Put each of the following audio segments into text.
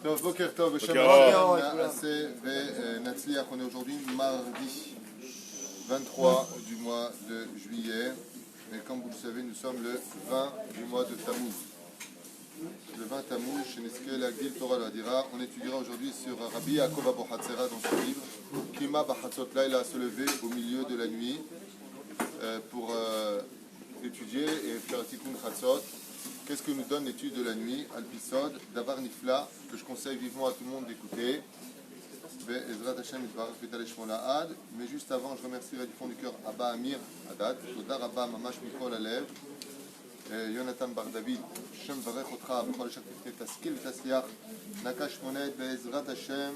טוב, בוקר טוב, בשם נעשה ונצליח. On est aujourd'hui mardi 23 du mois de juillet. Et comme vous le savez, nous sommes le 20 du mois de Tammuz. Le 20 Tammuz, chez Neskel Agdil Torah Ladira. On étudiera aujourd'hui sur Rabbi Yaakov Abu Hatzera dans son livre Kima Bachatzot Laila, se lever au milieu de la nuit pour étudier et faire Tikkun Chatzot. Qu'est-ce que nous donne l'étude de la nuit, Al-Pisod, Davar Nifla, que je conseille vivement à tout le monde d'écouter. Mais juste avant, je remercierai du fond du cœur Abba Amir Haddad, Todar Abba Mamash Mikol Alev, Yonatan Bar David, Shem Varech Otra, Bechol Shaktifte Taskil Tasliach, Nakash Monet, Be'ezrat Hashem,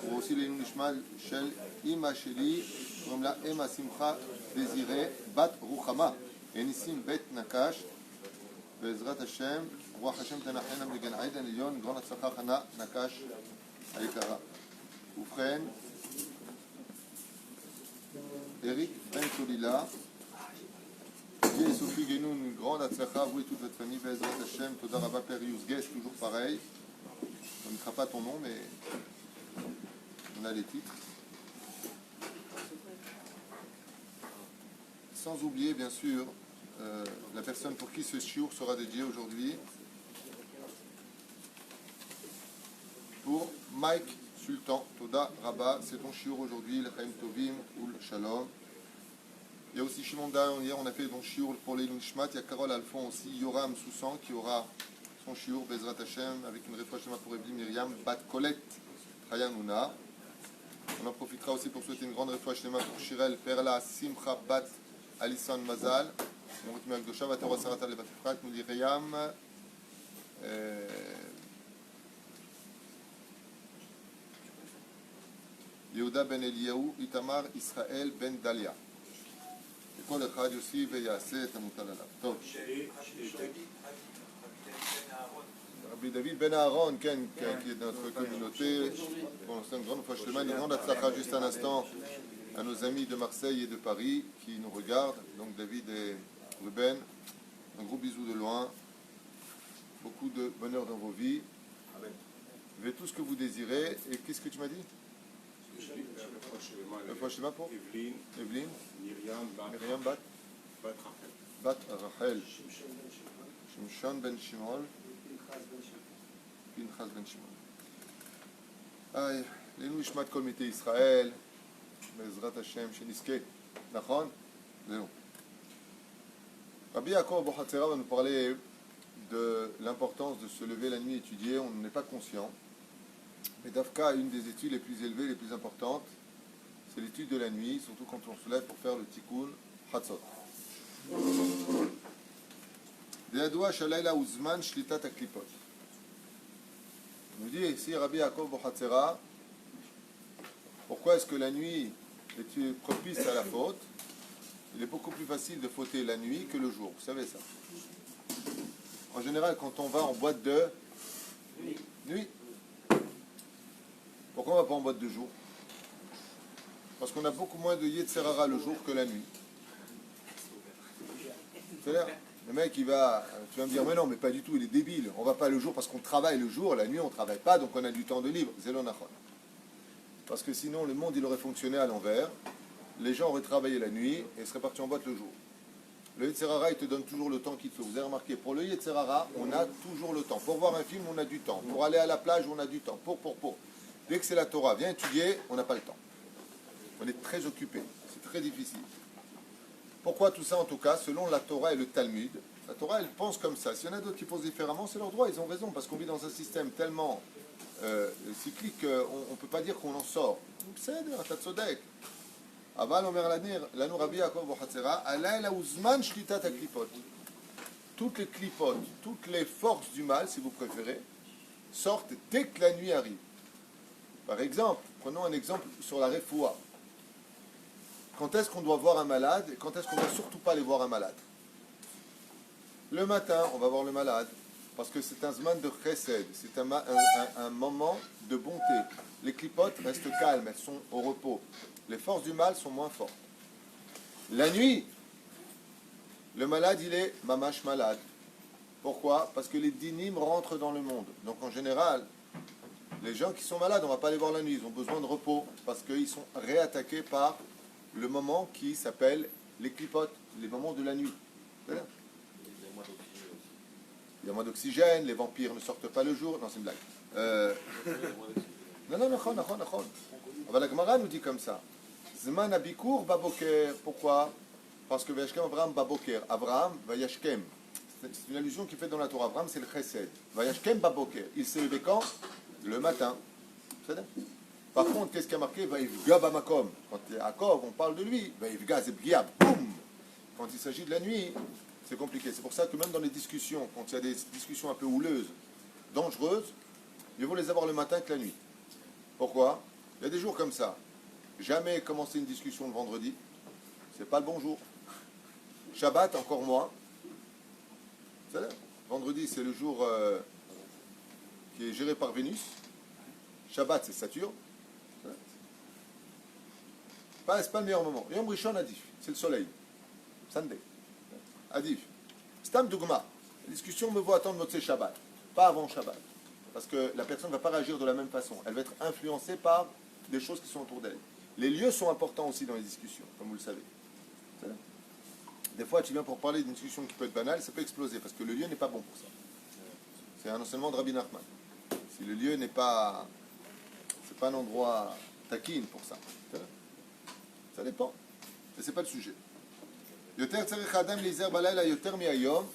ou aussi les Nishmal Shel Ima Sheli, comme la Ema Simcha Désiré, Bat Ruchama, et Nissim Bet Nakash, בעזרת השם, רוח השם תנחנה בגן עדן עליון, גרון הצלחה חנה נקש היקרה. ובכן, Eric Ben Solila, Guy et Sophie Guénoun, une grande הצלחה, vous et toute votre famille, בעזרת השם, תודה רבה Père Yusges, toujours pareil. On ne mettra pas ton nom, mais on a les titres. Sans oublier, bien sûr, la personne pour qui ce shiur sera dédié aujourd'hui, pour Mike Sultan, Toda Rabba, c'est ton shiur aujourd'hui, le Chaim Tovim ou le Shalom. Il y a aussi Shimon Dayan, hier on a fait ton shiur pour les Nishmat, il y a Carole Alphon aussi, Yoram Soussan qui aura son shiur, Bezrat Hashem, avec une réflexion pour Evelyne Myriam, Bat Colette Hayanouna. On en profitera aussi pour souhaiter une grande réflexion pour Shirel, Perla, Simcha, Bat, Alison Mazal. Mon rythme Akdosha, Vatera Sarata le Batifrat, Moudiriam, Yehuda ben Eliyahu, Itamar, Israël ben Dalia. Et כל אחד יוסיף ויעשה את המוטל עליו. טוב. Rabbi David Ben Aaron, qui est de notre communauté, bon, c'est une grande fois chemin, une grande atzlacha juste un instant à nos amis de Marseille et de Paris qui nous regardent, donc David et Ruben, un gros bisou de loin, beaucoup de bonheur dans vos vies. Amen. Faites tout ce que vous désirez. Et qu'est-ce que tu m'as dit? Le fois schéma pour Evelyne, Myriam Bat Rachel, Shimshon ben Shimol, Pinchas ben Shimol. Aïe, les Nishmat Comité Israël, Bezrat Hashem, Sheniske, Nachon, Zéro. Rabbi Yaakov Abu Hatzera va nous parler de l'importance de se lever la nuit et étudier. On n'est pas conscient. Mais Dafka, une des études les plus élevées, les plus importantes, c'est l'étude de la nuit, surtout quand on se lève pour faire le tikkun Chatzot. De'adua shalayla uzman shlitat haklipot. Il nous dit ici Rabbi Yaakov Abu Hatzera, pourquoi est-ce que la nuit est propice à la faute? Il est beaucoup plus facile de fauter la nuit que le jour, vous savez ça. En général, quand on va en boîte de nuit, pourquoi on ne va pas en boîte de jour? Parce qu'on a beaucoup moins de Yetzerara le jour que la nuit. C'est-à-dire, le mec, tu vas me dire, mais non, mais pas du tout, il est débile. On ne va pas le jour parce qu'on travaille le jour, la nuit on ne travaille pas, donc on a du temps de libre. Zélonachon. Parce que sinon, le monde, il aurait fonctionné à l'envers. Les gens auraient travaillé la nuit et seraient partis en boîte le jour. Le Yetzerara, il te donne toujours le temps qu'il te faut. Vous avez remarqué, pour le Yetzerara, on a toujours le temps. Pour voir un film, on a du temps. Pour aller à la plage, on a du temps. Pour. Dès que c'est la Torah, viens étudier, on n'a pas le temps. On est très occupé. C'est très difficile. Pourquoi tout ça, en tout cas, selon la Torah et le Talmud? La Torah, elle pense comme ça. S'il y en a d'autres qui pensent différemment, c'est leur droit, ils ont raison. Parce qu'on vit dans un système tellement cyclique qu'on ne peut pas dire qu'on en sort. C'est un tzodek. Aval omer lanu Rabbi Yaakov Abu Hatzera, alayla uzman shlitat haklipot. Toutes les clipotes, toutes les forces du mal, si vous préférez, sortent dès que la nuit arrive. Par exemple, prenons un exemple sur la refoua. Quand est-ce qu'on doit voir un malade et quand est-ce qu'on ne doit surtout pas aller voir un malade? Le matin, on va voir le malade parce que c'est un zman de chesed, c'est un moment de bonté. Les clipotes restent calmes, elles sont au repos. Les forces du mal sont moins fortes. La nuit, le malade, il est mamash malade. Pourquoi? Parce que les dynim rentrent dans le monde. Donc en général, les gens qui sont malades, on ne va pas les voir la nuit, ils ont besoin de repos, parce qu'ils sont réattaqués par le moment qui s'appelle les clipotes, les moments de la nuit. C'est-à-dire, il y a moins d'oxygène, les vampires ne sortent pas le jour. Non, c'est une blague. Non, non. La Gemara nous dit comme ça. Zman abikour baboker. Pourquoi? Parce que Vayashkem Abraham baboker. Abraham, Vayashkem. C'est une allusion qui fait dans la Torah. Abraham, c'est le chesed. Vayashkem baboker. Il s'est levé quand? Le matin. C'est-à-dire. Par contre, qu'est-ce qui a marqué? Vaivga bamakom. Quand Yaakov, on parle de lui. Vaivga zebgia. Boum. Quand il s'agit de la nuit, c'est compliqué. C'est pour ça que même dans les discussions, quand il y a des discussions un peu houleuses, dangereuses, il vaut les avoir le matin que la nuit. Pourquoi? Il y a des jours comme ça. Jamais commencer une discussion le vendredi. C'est pas le bon jour. Shabbat, encore moins. Vendredi, c'est le jour qui est géré par Vénus. Shabbat, c'est Saturne. C'est pas le meilleur moment. Yom Rishon Adif, c'est le soleil. Sunday. Adif. Stam Dougma. La discussion me vaut attendre Motzei Shabbat. Pas avant Shabbat. Parce que la personne ne va pas réagir de la même façon. Elle va être influencée par des choses qui sont autour d'elle. Les lieux sont importants aussi dans les discussions, comme vous le savez. Des fois, tu viens pour parler d'une discussion qui peut être banale, ça peut exploser, parce que le lieu n'est pas bon pour ça. C'est un enseignement de Rabbi Nachman. Si le lieu n'est pas... c'est pas un endroit taquine pour ça. Ça dépend. Mais c'est pas le sujet. Yoter tzarech adam lizer balayla yoter mi'ayom.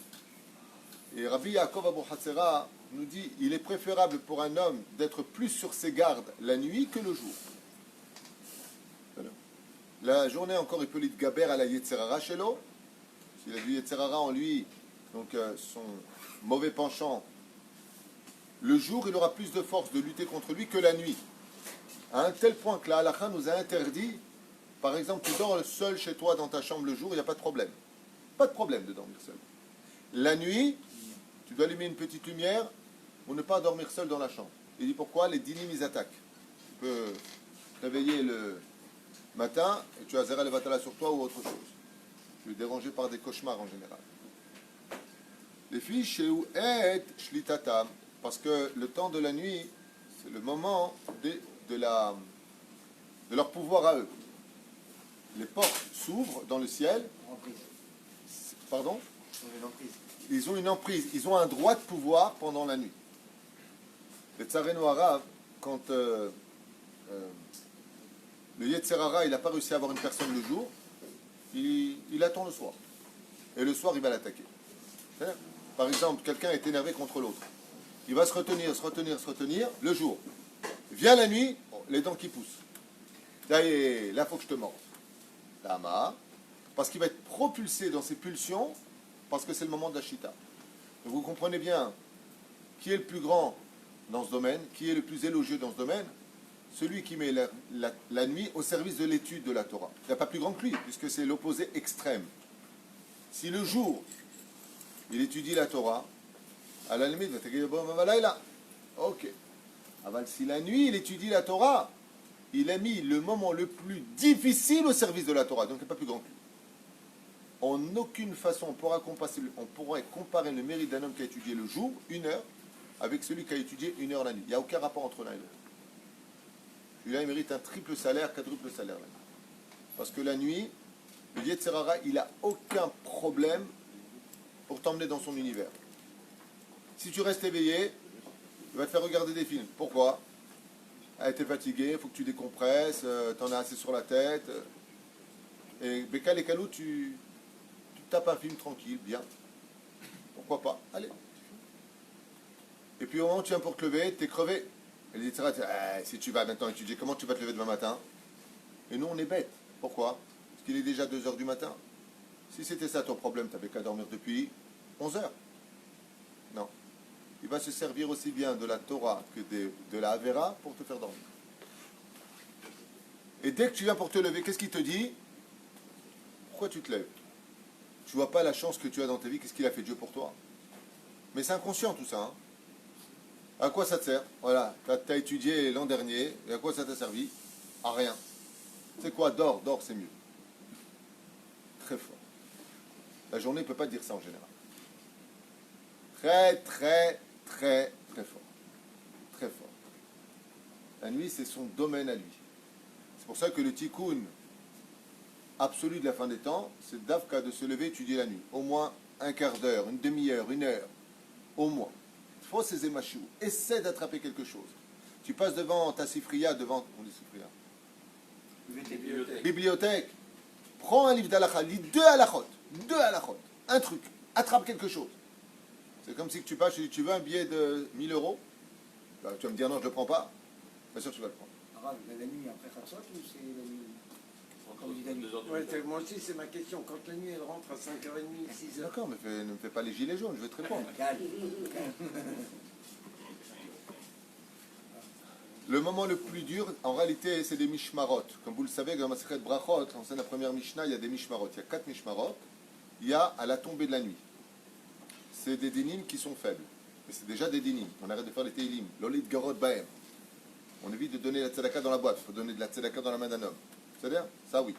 Et Rabbi Yaakov Abu Hatzera nous dit, il est préférable pour un homme d'être plus sur ses gardes la nuit que le jour. La journée encore, il peut l'itgaber à la Yetzerara shelo. S'il a du Yetzerara en lui, donc son mauvais penchant, le jour, il aura plus de force de lutter contre lui que la nuit. À un tel point que la halakha nous a interdit, par exemple, tu dors seul chez toi dans ta chambre le jour, il n'y a pas de problème. Pas de problème de dormir seul. La nuit, tu dois allumer une petite lumière pour ne pas dormir seul dans la chambre. Il dit pourquoi? Les dynim, ils attaquent. Tu peux réveiller le matin et tu as Zera Levatala sur toi ou autre chose. Tu es dérangé par des cauchemars en général. Les filles chez où est shlitatam, parce que le temps de la nuit, c'est le moment de leur pouvoir à eux. Les portes s'ouvrent dans le ciel. Pardon? Ils ont une emprise. Ils ont un droit de pouvoir pendant la nuit. Le Tsareno arabe, quand le Yetzerara, il n'a pas réussi à avoir une personne le jour, il attend le soir. Et le soir, il va l'attaquer. Par exemple, quelqu'un est énervé contre l'autre. Il va se retenir, le jour. Vient la nuit, les dents qui poussent. Là, il faut que je te morde. Lama. Parce qu'il va être propulsé dans ses pulsions, parce que c'est le moment de la chita. Vous comprenez bien qui est le plus grand dans ce domaine, qui est le plus élogieux dans ce domaine, celui qui met la nuit au service de l'étude de la Torah. Il n'y a pas plus grand que lui, puisque c'est l'opposé extrême. Si le jour, il étudie la Torah, à la limite, il va dire, ok. Si la nuit, il étudie la Torah, il a mis le moment le plus difficile au service de la Torah, donc il n'y a pas plus grand que lui. En aucune façon, on pourrait comparer le mérite d'un homme qui a étudié le jour, 1 heure, avec celui qui a étudié 1 heure la nuit. Il n'y a aucun rapport entre l'un et l'autre. Celui-là, il mérite un triple salaire, quadruple salaire. Parce que la nuit, le Yetzerara, il n'a aucun problème pour t'emmener dans son univers. Si tu restes éveillé, il va te faire regarder des films. Pourquoi? T'es fatigué, il faut que tu décompresses, t'en as assez sur la tête. Et Bekal et Kalou, tu tapes un film tranquille, bien. Pourquoi pas? Allez. Et puis au moment où tu viens pour te lever, t'es crevé. Et les si tu vas maintenant étudier, comment tu vas te lever demain matin? Et nous, on est bêtes. Pourquoi? Parce qu'il est déjà 2 heures du matin. Si c'était ça ton problème, tu n'avais qu'à dormir depuis 11 heures. Non. Il va se servir aussi bien de la Torah que de la Avera pour te faire dormir. Et dès que tu viens pour te lever, qu'est-ce qu'il te dit? Pourquoi tu te lèves? Tu vois pas la chance que tu as dans ta vie, qu'est-ce qu'il a fait Dieu pour toi? Mais c'est inconscient tout ça. Hein. À quoi ça te sert? Voilà, tu as étudié l'an dernier, et à quoi ça t'a servi? À rien. C'est quoi? Dors, c'est mieux. Très fort. La journée ne peut pas dire ça en général. Très, très, très, très fort. Très fort. La nuit, c'est son domaine à lui. C'est pour ça que le tikkun absolu de la fin des temps, c'est d'Afka de se lever et étudier la nuit. Au moins un quart d'heure, une demi-heure, une heure. Au moins. Il faut ces émachou. Essaie d'attraper quelque chose. Tu passes devant ta sifria, devant. On dit sifria. Bibliothèque. Prends un livre d'halakha, lis 2 halakhot. 2 halakhot. Un truc. Attrape quelque chose. C'est comme si tu passes, tu veux un billet de 1000 euros. Là, tu vas me dire non, je ne le prends pas. Bien sûr, tu vas le prendre. Arabe, la nuit après Khatsot ou c'est la nuit quand vous dites la nuit? Ouais, moi aussi, c'est ma question. Quand la nuit, elle rentre à 5h30, 6h. D'accord, mais ne me fais pas les gilets jaunes, je vais te répondre. Calme. Le moment le plus dur, en réalité, c'est des mishmarot. Comme vous le savez, dans la Masechet Brachot, dans la première Mishnah, il y a des mishmarot. Il y a 4 mishmarot. Il y a à la tombée de la nuit. C'est des dinim qui sont faibles. Mais c'est déjà des dinim. On arrête de faire les teilim. L'olid garot baem. On évite de donner la tzedaka dans la boîte. Il faut donner de la tzedaka dans la main d'un homme. C'est-à-dire ça, oui.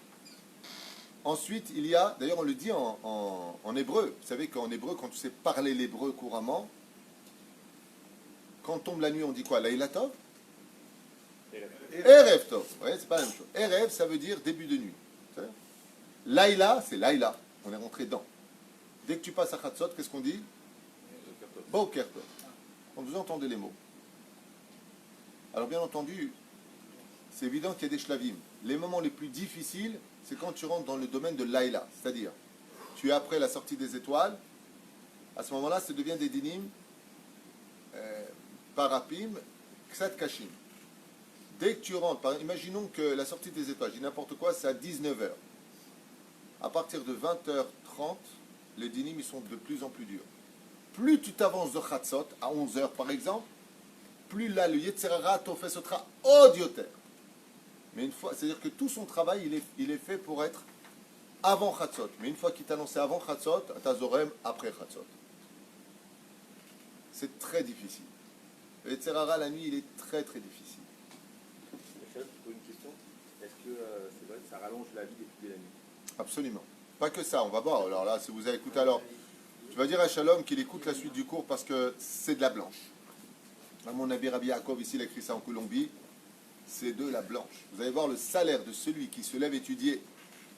Ensuite, il y a, d'ailleurs on le dit en hébreu. Vous savez qu'en hébreu, quand tu sais parler l'hébreu couramment, quand tombe la nuit, on dit quoi? Laïla Tov? Erev Tov. Oui, c'est pas la même chose. Erev, ça veut dire début de nuit. Laïla, c'est Laïla. On est rentré dedans. Dès que tu passes à Khatsot, qu'est-ce qu'on dit? Boker Tov. Quand vous entendez les mots. Alors bien entendu, c'est évident qu'il y a des shlavim. Les moments les plus difficiles, c'est quand tu rentres dans le domaine de Laïla. C'est-à-dire, tu es après la sortie des étoiles. À ce moment-là, ça devient des dinim, parapim, ksat kashim. Dès que tu rentres, imaginons que la sortie des étoiles, je dis n'importe quoi, c'est à 19h. À partir de 20h30, les dinim ils sont de plus en plus durs. Plus tu t'avances de Khatsot, à 11h par exemple, plus là le Yetzerara t'offesotera odioter. Mais une fois, c'est-à-dire que tout son travail, il est fait pour être avant Khatsot. Mais une fois qu'il t'a annoncé avant Khatsot, t'as Zorem après Khatsot. C'est très difficile. Le Yetzerara, la nuit, il est très très difficile. Une question. Est-ce que c'est vrai que ça rallonge la vie d'étudier la nuit? Absolument. Pas que ça, on va voir. Alors là, si vous avez écouté, alors, tu vas dire à Shalom qu'il écoute la suite du cours parce que c'est de la blanche. À mon avis, Rabbi Yaakov, ici, il a écrit ça en Colombie, c'est de la blanche. Vous allez voir le salaire de celui qui se lève étudier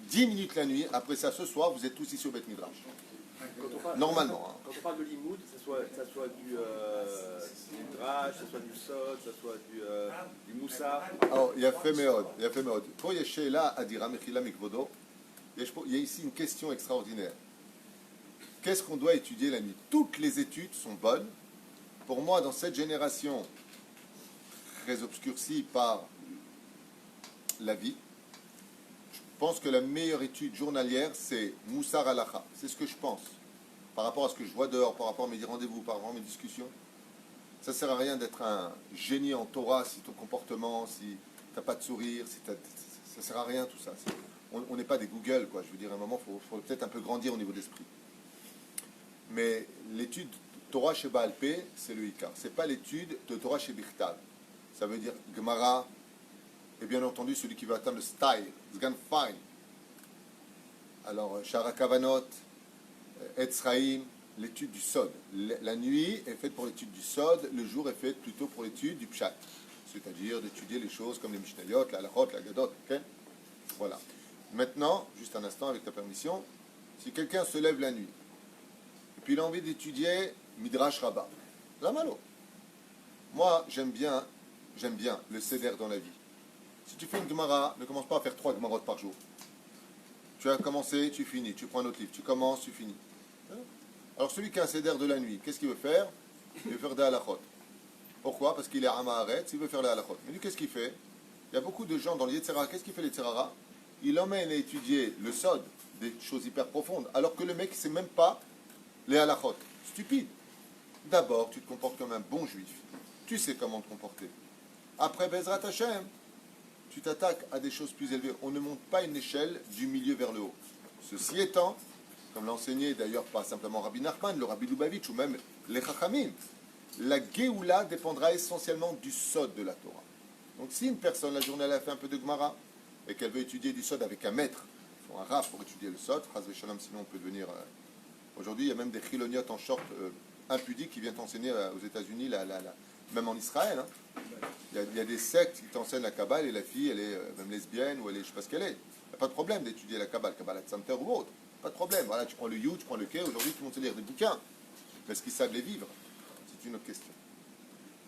10 minutes la nuit. Après ça, ce soir, vous êtes tous ici au Beth Midrash. Normalement. Hein. Quand on parle de limoud, ça soit du midrash, ça soit du sod, ça soit du moussa. Alors, il y a fait méod. Il y a fait méod. Pour Yeshela Adira Mechila Mikvodo, il y a ici une question extraordinaire. Qu'est-ce qu'on doit étudier la nuit? Toutes les études sont bonnes. Pour moi, dans cette génération très obscurcie par la vie, je pense que la meilleure étude journalière, c'est Moussar Halacha. C'est ce que je pense. Par rapport à ce que je vois dehors, par rapport à mes rendez-vous, par rapport à mes discussions. Ça ne sert à rien d'être un génie en Torah si ton comportement, si tu n'as pas de sourire, ça ne sert à rien tout ça. On n'est pas des Google, quoi. Je veux dire, à un moment, il faut peut-être un peu grandir au niveau d'esprit. Mais l'étude Torah chez Baal Pé, c'est le Ikar. Ce n'est pas l'étude de Torah chez Bichtav. Ça veut dire Gemara, et bien entendu celui qui veut atteindre le style, Zgan Fine. Alors, Shara Kavanot, Etzraïm, l'étude du Sod. La nuit est faite pour l'étude du Sod, le jour est fait plutôt pour l'étude du Pshat. C'est-à-dire d'étudier les choses comme les Mishnayot, la Halachot, la Gadot. Okay? Voilà. Maintenant, juste un instant avec ta permission, si quelqu'un se lève la nuit, et puis il a envie d'étudier Midrash Rabbah, la malo. Moi, j'aime bien le Seder dans la vie. Si tu fais une Gemara, ne commence pas à faire 3 Gemarot par jour. Tu as commencé, tu finis. Tu prends un autre livre, tu commences, tu finis. Alors celui qui a un Seder de la nuit, qu'est-ce qu'il veut faire? Il veut faire des halachot. Pourquoi? Parce qu'il est Amaharet, il veut faire des halachot. Mais lui, qu'est-ce qu'il fait? Il y a beaucoup de gens dans le Yetzirah. Qu'est-ce qu'il fait le Yetzirah? Il emmène à étudier le Sod, des choses hyper profondes, alors que le mec ne sait même pas les halachot. Stupide. D'abord, tu te comportes comme un bon juif. Tu sais comment te comporter. Après Bezrat Hashem, tu t'attaques à des choses plus élevées. On ne monte pas une échelle du milieu vers le haut. Ceci étant, comme l'a enseigné d'ailleurs pas simplement Rabbi Nachman, le Rabbi Lubavitch ou même les Chachamim, la Géoula dépendra essentiellement du Sod de la Torah. Donc si une personne, la journée, elle a fait un peu de Gemara et qu'elle veut étudier du Sod avec un maître, il faut un raf pour étudier le Sod, Chaz v'Shalom, sinon on peut devenir... Aujourd'hui, il y a même des chiloniotes en short impudique qui vient t'enseigner aux États-Unis, même en Israël. Hein. Il y a des sectes qui t'enseignent la Kabbale et la fille, elle est même lesbienne ou elle est, je ne sais pas ce qu'elle est. Il n'y a pas de problème d'étudier la Kabbale, Kabbalat Center ou autre. Pas de problème. Voilà, tu prends le You, tu prends le K. Aujourd'hui, tout le monde sait lire des bouquins. Mais est-ce qu'ils savent les vivre? C'est une autre question.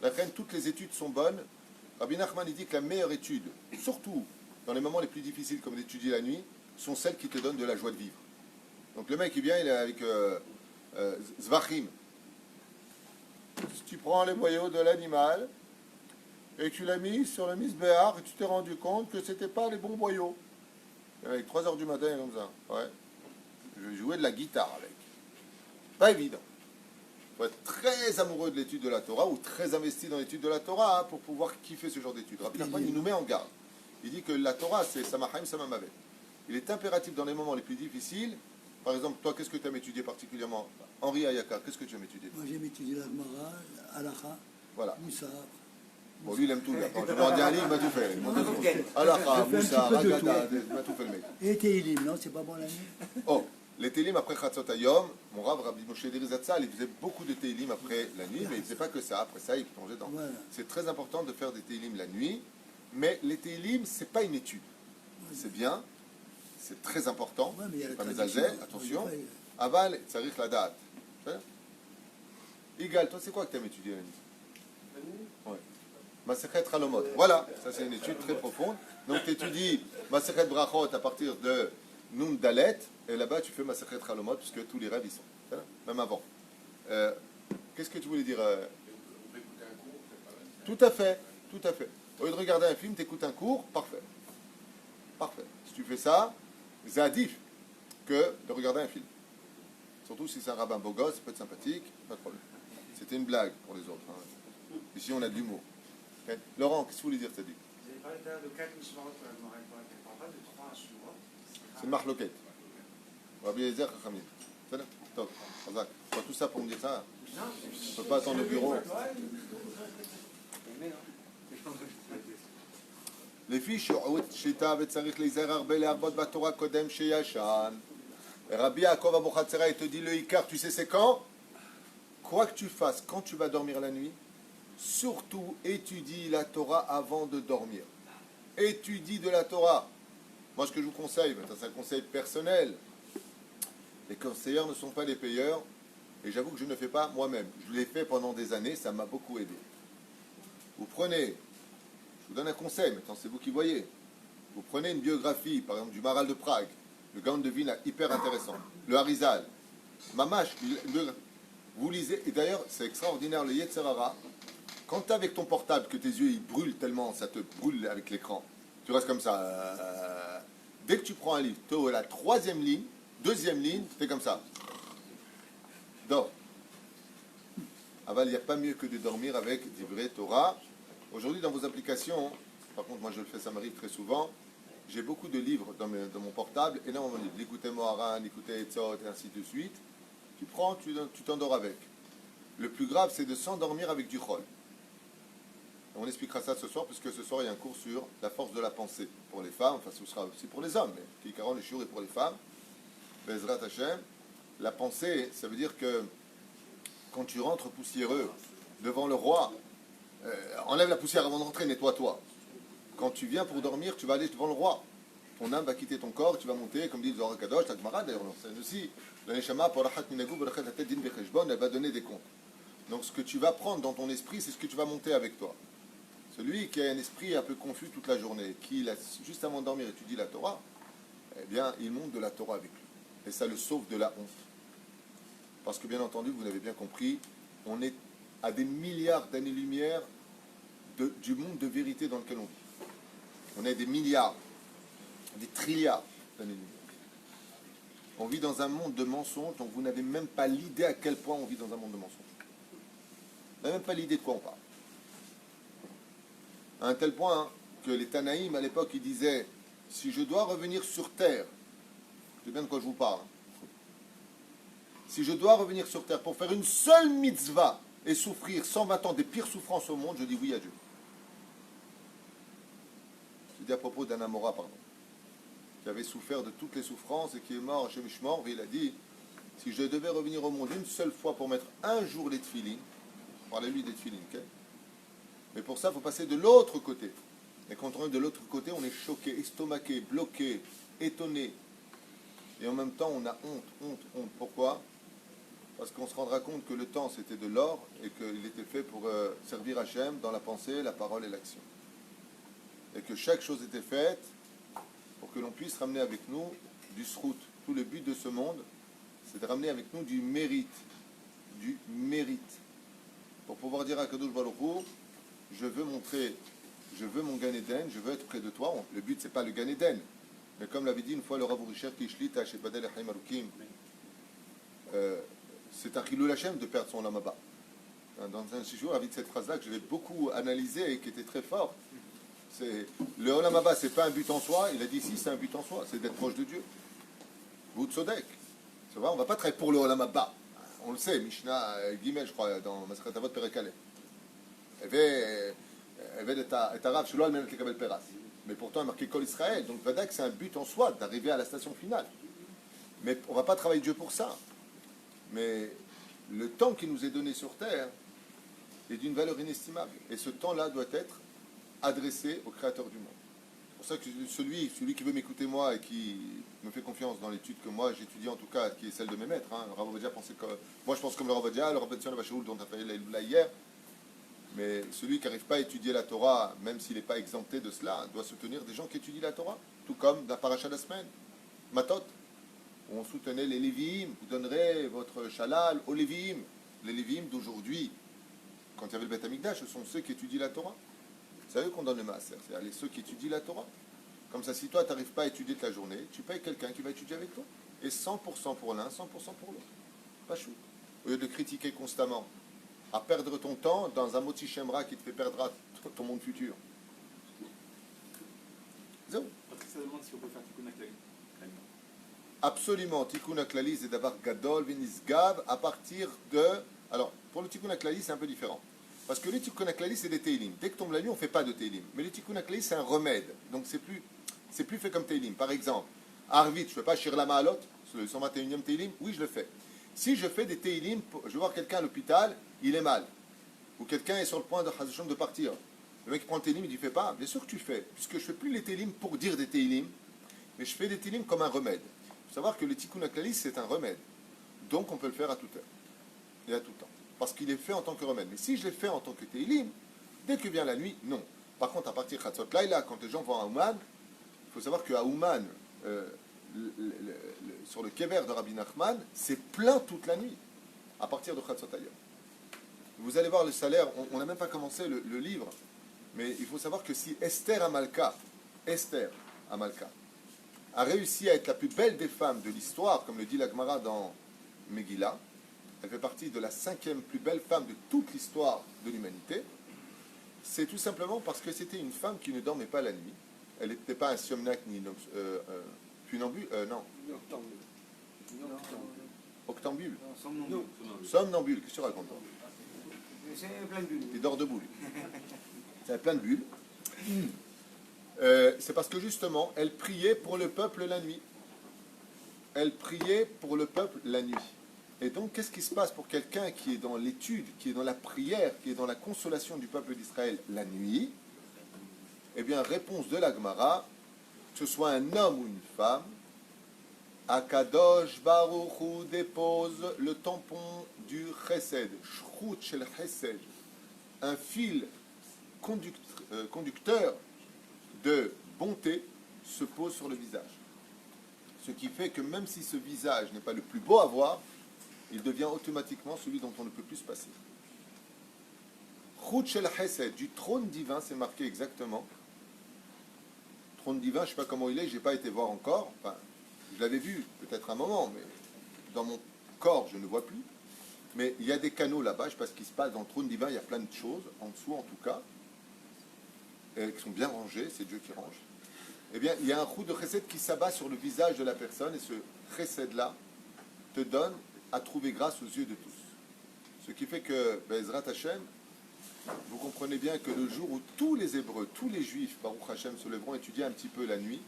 La reine, toutes les études sont bonnes. Rabbi Nachman, il dit que la meilleure étude, surtout dans les moments les plus difficiles, comme d'étudier la nuit, sont celles qui te donnent de la joie de vivre. Donc le mec, il vient, il est avec Zvachim. Si tu prends les boyaux de l'animal et que tu l'as mis sur le misbéar et tu t'es rendu compte que c'était pas les bons boyaux. Et avec 3 heures du matin, il est comme ça. Ouais. Je vais jouer de la guitare avec. Pas évident. Il faut être très amoureux de l'étude de la Torah ou très investi dans l'étude de la Torah pour pouvoir kiffer ce genre d'études. Rabbi Nachman, il nous met en garde. Il dit que la Torah, c'est Samachaim Samamavet. Il est impératif dans les moments les plus difficiles. Par exemple, toi, qu'est-ce que tu aimes étudier particulièrement? Henri Ayaka, qu'est-ce que tu aimes étudier? Moi, j'aime étudier la Gemara, Halakha, Voilà. Moussar. Bon, lui, il aime tout. Quand je lui en dis un livre, il m'a tout fait. Halakha, Moussar, Agada, il m'a tout fait le mec. Et Tehillim, non, c'est pas bon la nuit? Oh, les Télim après Chatzot Hayom, mon Rav Rabbi Moshe Derizatzal, il faisait beaucoup de Télim après la nuit, mais il ne faisait pas que ça. Après ça, il plongeait dans. Voilà. C'est très important de faire des Télim la nuit, mais les Télim, ce n'est pas une étude. C'est bien, c'est très important. Ouais, mais il y a la Pas mes tradition. alzels, attention. Ouais, Aval, Tsarich la date. Igal, toi, c'est quoi que tu aimes étudier la nuit? Ouais. Masechet Halomot. Voilà, ça c'est une étude très profonde. Donc tu étudies Masechet Brachot à partir de Nun Dalet, et là-bas tu fais Masechet Halomot, puisque tous les rêves y sont. Voilà. Même avant. Qu'est-ce que tu voulais dire Tout à fait, tout à fait. Au lieu de regarder un film, tu écoutes un cours, parfait. Parfait. Si tu fais ça, c'est adif que de regarder un film. Surtout si c'est un rabbin beau gosse, ça peut être sympathique, pas de problème. C'était une blague pour les autres. Hein. Ici, on a de l'humour. Okay. Laurent, qu'est-ce que vous voulez dire, Tzadik? Vous avez parlé de 4 Mishmarot pour la Gemara, elle parle pas de 3 Shuvot. C'est une marloquette. Rabbi Eliezer Chachamim. C'est là. Top. Razak. Pas tout ça pour me dire ça. Non, On ne peut pas attendre au bureau. Les fiches, Shita, Vetzarich, Leizer, Arbel, Arbot, Batora, Kodem, Sheyashan. Rabbi Yaakov Abuchatzera, il te dit le Icar, tu sais c'est quand? Quoi que tu fasses, quand tu vas dormir la nuit, surtout étudie la Torah avant de dormir. Étudie de la Torah. Moi, ce que je vous conseille, c'est un conseil personnel. Les conseillers ne sont pas les payeurs, et j'avoue que je ne le fais pas moi-même. Je l'ai fait pendant des années, ça m'a beaucoup aidé. Vous prenez, je vous donne un conseil, maintenant c'est vous qui voyez. Vous prenez une biographie, par exemple, du Maral de Prague, le Gaon de Vilna, hyper intéressant. Le Harizal, Mamash, vous lisez, et d'ailleurs, c'est extraordinaire, le Yetzer Hara. Quand tu es avec ton portable, que tes yeux ils brûlent tellement, ça te brûle avec l'écran, tu restes comme ça. Dès que tu prends un livre, tu es à la 3e ligne, 2e ligne, tu es comme ça. Dors. Aval, il n'y a pas mieux que de dormir avec des vrais Torah. Aujourd'hui, dans vos applications, par contre, moi je le fais, ça m'arrive très souvent, j'ai beaucoup de livres dans mon portable, énormément de livres. L'écouter Moharan, l'écouter Etzot, et ainsi de suite. Tu prends, tu t'endors avec. Le plus grave, c'est de s'endormir avec du chol. On expliquera ça ce soir, puisque ce soir, il y a un cours sur la force de la pensée pour les femmes. Enfin, ce sera aussi pour les hommes, mais qui carrément le shiur est pour les femmes. Bezrat Hashem. La pensée, ça veut dire que quand tu rentres poussiéreux devant le roi, enlève la poussière avant de rentrer, nettoie-toi. Quand tu viens pour dormir, tu vas aller devant le roi. Ton âme va quitter ton corps, tu vas monter, comme dit le Zohar Kadosh, la Gemara, d'ailleurs, on enseigne aussi, la Neshama, elle va donner des comptes. Donc ce que tu vas prendre dans ton esprit, c'est ce que tu vas monter avec toi. Celui qui a un esprit un peu confus toute la journée, qui, juste avant de dormir, étudie la Torah, eh bien, il monte de la Torah avec lui. Et ça le sauve de la honte. Parce que, bien entendu, vous l'avez bien compris, on est à des milliards d'années-lumière du monde de vérité dans lequel on vit. On est à des milliards, des trilliards d'années-lumière. On vit dans un monde de mensonges, donc vous n'avez même pas l'idée à quel point on vit dans un monde de mensonges. Vous n'avez même pas l'idée de quoi on parle. À un tel point que les Tanaïm, à l'époque, ils disaient, si je dois revenir sur Terre, c'est bien de quoi je vous parle, si je dois revenir sur Terre pour faire une seule mitzvah et souffrir 120 ans des pires souffrances au monde, je dis oui à Dieu. Je dis à propos d'un Amora, pardon, qui avait souffert de toutes les souffrances et qui est mort chez Mishmor, et il a dit, Si je devais revenir au monde une seule fois pour mettre un jour les tefilines, parlez-lui des tefilines, ok? Mais pour ça, il faut passer de l'autre côté. Et quand on est de l'autre côté, on est choqué, estomaqué, bloqué, étonné. Et en même temps, on a honte. Pourquoi? Parce qu'on se rendra compte que le temps, c'était de l'or et qu'il était fait pour servir Hachem dans la pensée, la parole et l'action. Et que chaque chose était faite pour que l'on puisse ramener avec nous du srout. Tout le but de ce monde, c'est de ramener avec nous du mérite. Du mérite. Pour pouvoir dire à Kadosh Baruch Hu, je veux montrer, je veux mon Gan Eden, je veux être près de toi. Le but, c'est pas le Gan Eden. Mais comme l'avait dit une fois le Rav Richard Kishlita chez Badel Haim Arukim, c'est un chilul Hashem de perdre son Olam Haba. Dans un séjour, avec cette phrase-là que j'avais beaucoup analysée et qui était très forte. C'est, le Olam Haba, c'est pas un but en soi. Il a dit si, c'est un but en soi, c'est d'être proche de Dieu. Vous tzodek. On ne va pas travailler pour le Olam Haba. On le sait, Mishnah Gimel, je crois, dans Masechet Avot Perek Aleph. Mais pourtant, il a marqué Kol Israël. Donc, Vadak, c'est un but en soi d'arriver à la station finale. Mais on ne va pas travailler Dieu pour ça. Mais le temps qui nous est donné sur terre est d'une valeur inestimable. Et ce temps-là doit être adressé au Créateur du monde. C'est pour ça que celui qui veut m'écouter moi et qui me fait confiance dans l'étude que moi j'étudie, en tout cas, qui est celle de mes maîtres. Hein. Le Rav Ovadia pensait que... Moi, je pense comme le Rav Ovadia, le Rav Benzion Abashaoul dont on a fait là hier. Mais celui qui n'arrive pas à étudier la Torah, même s'il n'est pas exempté de cela, doit soutenir des gens qui étudient la Torah. Tout comme dans la paracha de la semaine, Matot, où on soutenait les Lévi'im, vous donnerez votre Shalal aux Lévi'im. Les Lévi'im d'aujourd'hui, quand il y avait le Beth Amikdash, ce sont ceux qui étudient la Torah. C'est à eux qu'on donne le Maaser, c'est-à-dire ceux qui étudient la Torah. Comme ça, si toi, tu n'arrives pas à étudier toute la journée, tu payes quelqu'un qui va étudier avec toi. Et 100% pour l'un, 100% pour l'autre. Pas chou. Au lieu de critiquer constamment, à perdre ton temps dans un moti shemra qui te fait perdre ton monde futur. Zéro. Parce que ça demande si on peut faire Tikkun HaKlali. Absolument. Tikkun HaKlali, c'est d'abord Gadol, Vinisgav, à partir de... Alors, pour le Tikkun HaKlali, c'est un peu différent. Parce que le Tikkun HaKlali, c'est des Teilim. Dès que tombe la nuit, on ne fait pas de Teilim. Mais le Tikkun HaKlali, c'est un remède. Donc, c'est plus fait comme Teilim. Par exemple, Arvit, je ne fais pas Shir Lama Alot, le 121e Teilim. Oui, je le fais. Si je fais des Teilim, je vais voir quelqu'un à l'hôpital, il est mal. Ou quelqu'un est sur le point de partir. Le mec prend le Teilim, il dit fais pas. Bien sûr que tu fais. Puisque je ne fais plus les Teilim pour dire des Teilim, mais je fais des Teilim comme un remède. Il faut savoir que le Tikkun HaKlali, c'est un remède. Donc, on peut le faire à toute heure. Et à tout temps. Parce qu'il est fait en tant que remède. Mais si je l'ai fait en tant que Teilim, dès que vient la nuit, non. Par contre, à partir de Chatzot Laïla, quand les gens vont à Ouman, il faut savoir qu'à Ouman, sur le kever de Rabbi Nachman, c'est plein toute la nuit, à partir de Chatzot Ayom. Vous allez voir le salaire, on n'a même pas commencé le livre, mais il faut savoir que si Esther Amalka a réussi à être la plus belle des femmes de l'histoire, comme le dit la Gemara dans Megillah, elle fait partie de la 5e plus belle femme de toute l'histoire de l'humanité, c'est tout simplement parce que c'était une femme qui ne dormait pas la nuit. Elle n'était pas insomniaque ni funambule, non. Octambule. Somnambule, qu'est-ce que tu racontes? C'est plein de bulles. Il dort debout, lui. C'est plein de bulles. C'est parce que justement, elle priait pour le peuple la nuit. Elle priait pour le peuple la nuit. Et donc, qu'est-ce qui se passe pour quelqu'un qui est dans l'étude, qui est dans la prière, qui est dans la consolation du peuple d'Israël la nuit? Eh bien, réponse de la Gemara, que ce soit un homme ou une femme, Akadosh Baruch Hu dépose le tampon du chesed, Shchut shel chesed, un fil conducteur de bonté se pose sur le visage. Ce qui fait que même si ce visage n'est pas le plus beau à voir, il devient automatiquement celui dont on ne peut plus se passer. Chut shel chesed, du trône divin, c'est marqué exactement. Trône divin, je ne sais pas comment il est, je n'ai pas été voir encore. Enfin, je l'avais vu peut-être un moment, mais dans mon corps, je ne vois plus. Mais il y a des canaux là-bas, je ne sais pas ce qui se passe dans le trône divin, il y a plein de choses, en dessous en tout cas, qui sont bien rangées, c'est Dieu qui range. Eh bien, il y a un chut de chesed qui s'abat sur le visage de la personne, et ce chesed-là te donne à trouver grâce aux yeux de tous. Ce qui fait que, Bezrat Hashem, vous comprenez bien que le jour où tous les Hébreux, tous les Juifs, Baruch Hashem, se lèveront étudier un petit peu la nuit,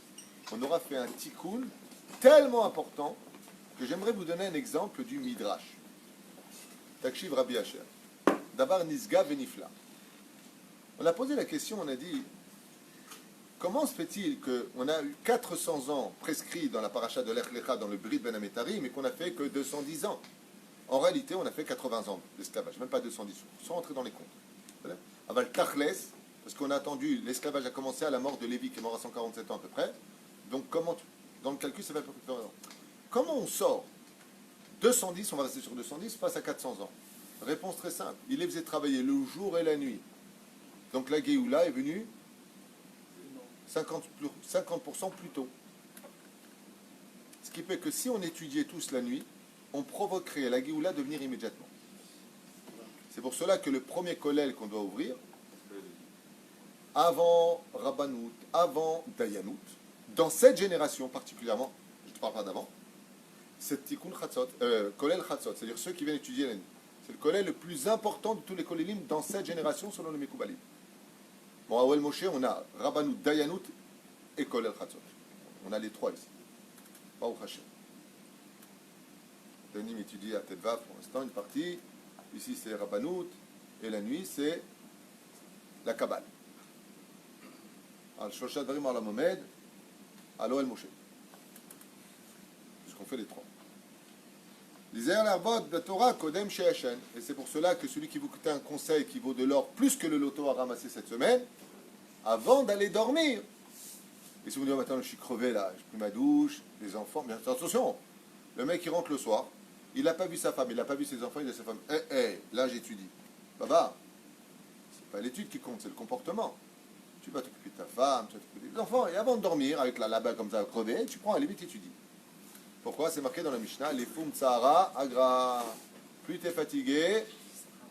on aura fait un tikkun tellement important que j'aimerais vous donner un exemple du Midrash. Takshiv Rabbi Asher. Dabar Nisga Benifla. On a posé la question, on a dit, comment se fait-il qu'on a eu 400 ans prescrits dans la paracha de l'Ech Lecha, dans le Brit Ben Ametari, mais qu'on n'a fait que 210 ans? En réalité, on a fait 80 ans d'esclavage, même pas 210, sans rentrer dans les comptes. Voilà. Aval Tachles, parce qu'on a attendu, l'esclavage a commencé à la mort de Lévi, qui est mort à 147 ans à peu près. Donc, dans le calcul, ça fait à peu près 80 ans. Comment on sort 210, on va rester sur 210, face à 400 ans? Réponse très simple. Il les faisait travailler le jour et la nuit. Donc la Géoula est venue 50% plus tôt. Ce qui fait que si on étudiait tous la nuit, on provoquerait la Géoula de venir immédiatement. C'est pour cela que le premier kollel qu'on doit ouvrir, avant Rabbanout, avant Dayanout, dans cette génération particulièrement, je ne te parle pas d'avant, c'est Tikkun Chatzot, kollel Chatzot, c'est-à-dire ceux qui viennent étudier la nuit. C'est le kollel le plus important de tous les kollelim dans cette génération selon le Mekoubalim. Bon, à Ouel Moshe, on a Rabbanout, Dayanout et kollel Chatzot. On a les trois ici. Baruch Hashem. Denim étudie à Telva pour l'instant, une partie. Ici, c'est Rabbanout. Et la nuit, c'est la Kabbale. Al-Shosha Dvarim al-Momed, à l'Oel Moshe. Puisqu'on fait les trois. L'Isaïr l'Arbot de Torah Kodem She'eshen. Et c'est pour cela que celui qui vous coûte un conseil qui vaut de l'or plus que le loto à ramasser cette semaine, avant d'aller dormir. Et si vous me dites, maintenant je suis crevé là, j'ai pris ma douche, les enfants, bien attention, le mec il rentre le soir, il n'a pas vu sa femme, il n'a pas vu ses enfants, il dit à sa femme, là j'étudie. Baba, c'est pas l'étude qui compte, c'est le comportement. Tu vas t'occuper de ta femme, tu vas t'occuper des enfants, et avant de dormir, avec la là-bas comme ça crevé, tu prends à la limite et tu étudies. Pourquoi? C'est marqué dans la Mishnah, les fum tsahara agra. Plus tu es fatigué,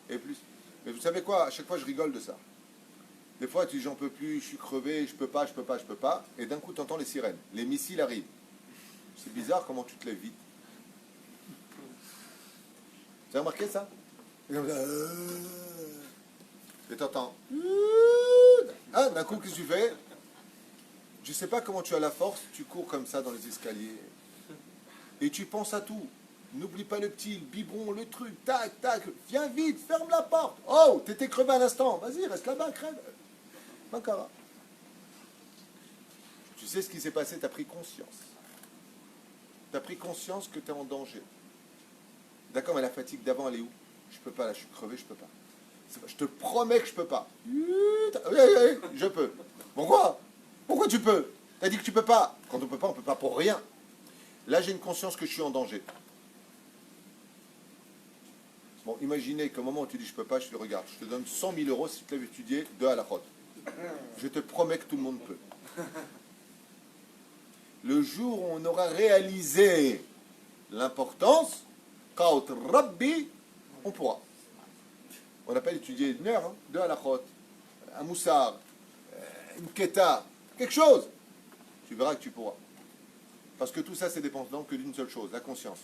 et plus. Mais vous savez quoi? À chaque fois je rigole de ça. Des fois tu dis j'en peux plus, je suis crevé, je peux pas, et d'un coup tu entends les sirènes, les missiles arrivent. C'est bizarre comment tu te lèves vite. Vous avez remarqué ça? Et t'entends. Ah, d'un coup qu'est-ce que tu fais? Je sais pas comment tu as la force, tu cours comme ça dans les escaliers. Et tu penses à tout. N'oublie pas le petit, le biberon, le truc, tac, tac, viens vite, ferme la porte. Oh, t'étais crevé à l'instant, vas-y, reste là-bas, crève. Mankara. Tu sais ce qui s'est passé, tu as pris conscience. Tu as pris conscience que tu es en danger. D'accord, mais la fatigue d'avant, elle est où? Je peux pas, là, je suis crevé, je peux pas. Je te promets que je peux pas. Je peux. Pourquoi? Pourquoi tu peux? Tu as dit que tu peux pas. Quand on peut pas pour rien. Là, j'ai une conscience que je suis en danger. Bon, imaginez qu'au moment où tu dis je peux pas, je te regarde. Je te donne 100 000 euros si tu l'avais étudié de halachot. Je te promets que tout le monde peut. Le jour où on aura réalisé l'importance, Kaut Rabbi, on pourra. On n'a pas étudié une heure, de halachot, un moussard, une keta, quelque chose. Tu verras que tu pourras. Parce que tout ça, c'est dépendant que d'une seule chose, la conscience.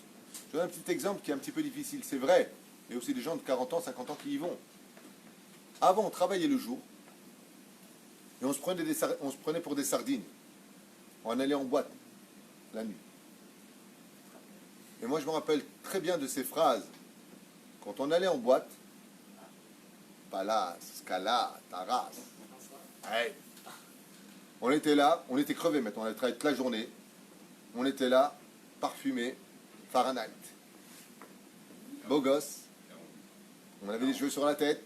Je donne un petit exemple qui est un petit peu difficile, c'est vrai. Il y a aussi des gens de 40 ans, 50 ans qui y vont. Avant, on travaillait le jour, et on se prenait pour des sardines. On allait en boîte, la nuit. Et moi, je me rappelle très bien de ces phrases. Quand on allait en boîte, Palas, Scala, Taras, hey. On était là, on était crevés maintenant, on avait travaillé toute la journée. On était là, parfumé, Fahrenheit. Beau gosse. On avait des cheveux sur la tête.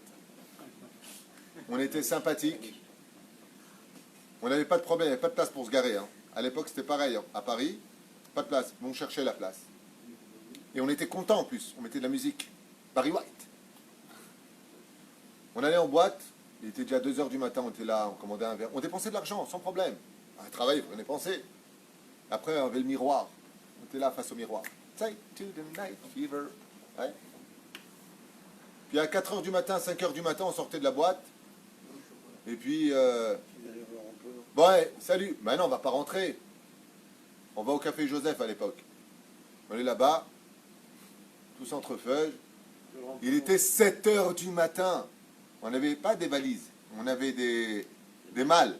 On était sympathique. On n'avait pas de problème, il n'y avait pas de place pour se garer. Hein. À l'époque, c'était pareil. Hein. À Paris, pas de place. Mais on cherchait la place. Et on était contents en plus. On mettait de la musique. Barry White. On allait en boîte. Il était déjà 2h du matin. On était là, on commandait un verre. On dépensait de l'argent, sans problème. Un travail, il faut dépenser. Après, on avait le miroir. On était là face au miroir. Take to the night fever. Ouais. Puis à 4h du matin, 5h du matin, on sortait de la boîte. Et puis... Bon, ouais, salut. Ben non, on va pas rentrer. On va au Café Joseph à l'époque. On est là-bas. Tous entre feuilles. Il était 7h du matin. On n'avait pas des valises. On avait des malles.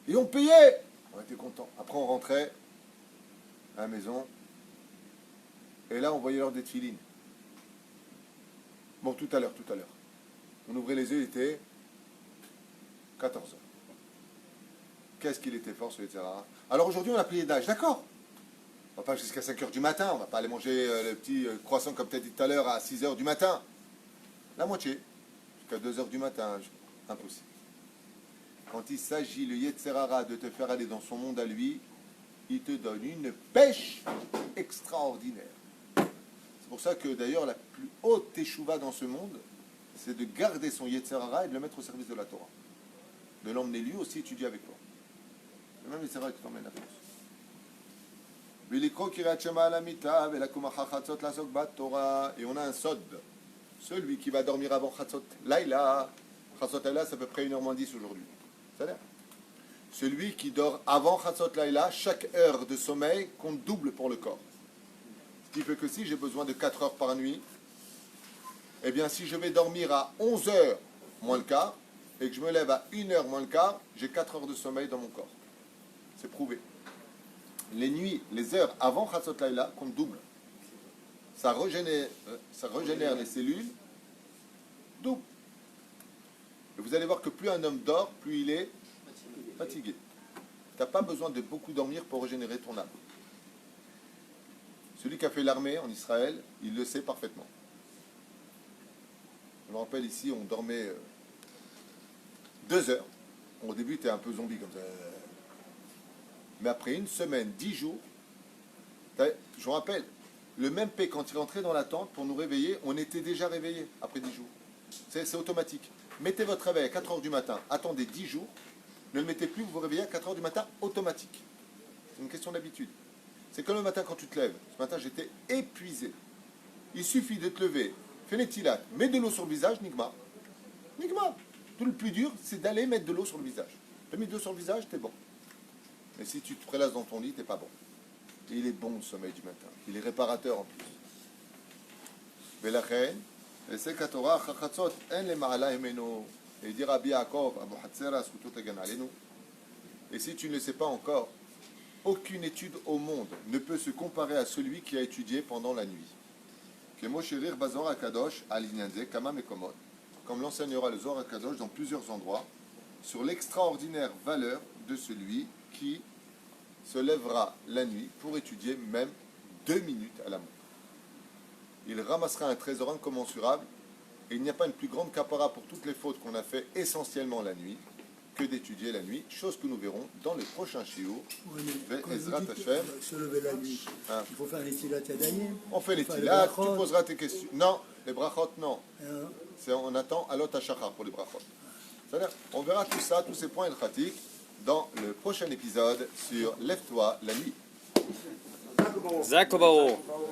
Et on payait. On était contents. Après, on rentrait à la maison. Et là, on voyait l'heure des tefilines. Bon, tout à l'heure. On ouvrait les yeux, il était 14 heures. Qu'est-ce qu'il était fort, ce etc. Alors aujourd'hui, on a pris l'âge, d'accord. On va pas jusqu'à 5 heures du matin, on va pas aller manger le petit croissant, comme tu as dit tout à l'heure, à 6 heures du matin. La moitié, jusqu'à 2 heures du matin, impossible. Quand il s'agit, le Yetzerara, de te faire aller dans son monde à lui, il te donne une pêche extraordinaire. C'est pour ça que d'ailleurs la plus haute teshuva dans ce monde, c'est de garder son Yetzerara et de le mettre au service de la Torah. De l'emmener lui aussi étudier avec toi. Le même Yetzerara qui t'emmène avec toi. Et on a un sod, celui qui va dormir avant Chatzot Laïla. Chatzot Laïla, c'est à peu près 1h moins 10 aujourd'hui. C'est-à-dire, celui qui dort avant Chatzot Laïla, chaque heure de sommeil compte double pour le corps. Ce qui fait que si j'ai besoin de 4 heures par nuit, eh bien si je vais dormir à 11 heures moins le quart, et que je me lève à 1 heure moins le quart, j'ai 4 heures de sommeil dans mon corps. C'est prouvé. Les nuits, les heures avant Chatzot Laïla comptent double. Ça régénère les cellules double. Et vous allez voir que plus un homme dort, plus il est fatigué. Tu n'as pas besoin de beaucoup dormir pour régénérer ton âme. Celui qui a fait l'armée en Israël, il le sait parfaitement. Je me rappelle ici, on dormait 2 heures. Au début, tu es un peu zombie comme ça. Mais après une semaine, 10 jours, je me rappelle, le même P, quand il rentrait dans la tente pour nous réveiller, on était déjà réveillés après 10 jours. C'est automatique. Mettez votre réveil à 4 heures du matin, attendez 10 jours, ne le mettez plus, vous vous réveillez à 4 heures du matin automatique. C'est une question d'habitude. C'est comme le matin quand tu te lèves. Ce matin, j'étais épuisé. Il suffit de te lever, fais les tilates, mets de l'eau sur le visage, nigma. Nigma. Tout le plus dur, c'est d'aller mettre de l'eau sur le visage. Tu mets de l'eau sur le visage, t'es bon. Mais si tu te prélasses dans ton lit, t'es pas bon. Et il est bon le sommeil du matin. Il est réparateur en plus. Velachen, et c'est qu'Atorah, chachatzot, en le ma'ala emeno. Et dit Rabbi Yaakov, Abu Hatzera, Zkuto Tagan Alenu. Et si tu ne le sais pas encore, aucune étude au monde ne peut se comparer à celui qui a étudié pendant la nuit. Comme l'enseignera le Zohar HaKadosh dans plusieurs endroits, sur l'extraordinaire valeur de celui qui se lèvera la nuit pour étudier même 2 minutes à la montre. Il ramassera un trésor incommensurable et il n'y a pas une plus grande capara pour toutes les fautes qu'on a fait essentiellement la nuit que d'étudier la nuit, chose que nous verrons dans les prochains shiur. Ezrat Hashem. Se lever la nuit, Hein. il faut faire les tilat Yadayim. On fait les Enfin, les tilat, brachot. tu poseras tes questions. Non, les brachot, non. Hein. On attend Alot HaShachar pour les brachot. C'est-à-dire, on verra tout ça, tous ces points elchatiques, dans le prochain épisode sur Lève-toi la nuit. Zakobao.